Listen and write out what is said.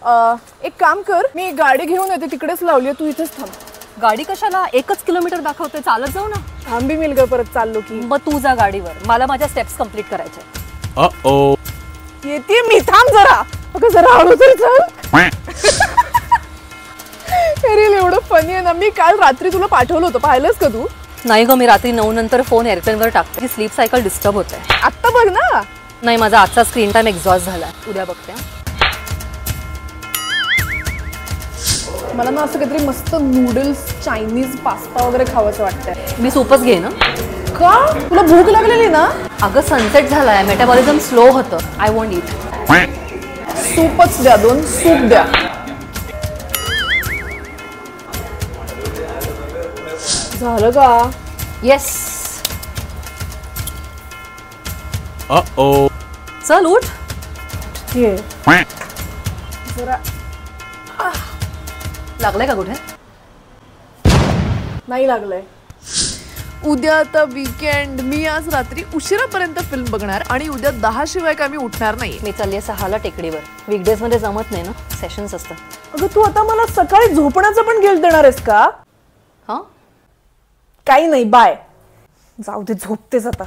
एक काम कर, मी गाडी घेऊन येते, तिकडेच लावली, तू इथेच थांब. गाडी कशाला? 1 किलोमीटर दाखवते, चालत जाऊ ना. थांबी मिल ग, परत चाललो की. मग तू जा गाडीवर, मला माझ्या स्टेप्स कंप्लीट करायचे. येते मी, थांब जरा. अगं जरा हळू तरी चल. अरे एवढं फनी आहे ना. मी काल रात्री तुला पाठवलं होतं, पाहिलंस का तू? नाही ग, मी रात्री 9 नंतर फोन एअरप्लेनवर टाकते की स्लीप सायकल डिस्टर्ब होते. आत्ता बघ ना. नाही, माझा आजचा स्क्रीन टाइम एक्झॉस्ट झाला. उद्या बघते. मला ना असं काहीतरी मस्त नूडल्स, चायनीज, पास्ता वगैरे खावंसं वाटतंय. मी सूपच घे ना. का? तुला भूक लागलेली ना? अगं सनसेट झालाय, मेटाबॉलिझम स्लो होतं. आय वॉन्ट ईट. सूपच द्या, 2 सूप द्या. झालं का? येस. चल उठ. ये जरा. लागलंय का कुठे? नाही लागलंय. उद्या आता वीकेंड. मी आज रात्री उशिरापर्यंत फिल्म बघणार आणि उद्या 10 शिवाय काय मी उठणार नाही. मी चालली 6ला टेकडीवर. वीकडेज मध्ये जमत नाही ना, सेशन्स असतात. अगं तू आता मला सकाळी झोपण्याचं पण गिल्ट देणार आहेस का? हा, काही नाही, बाय. जाऊ दे, झोपतेच आता.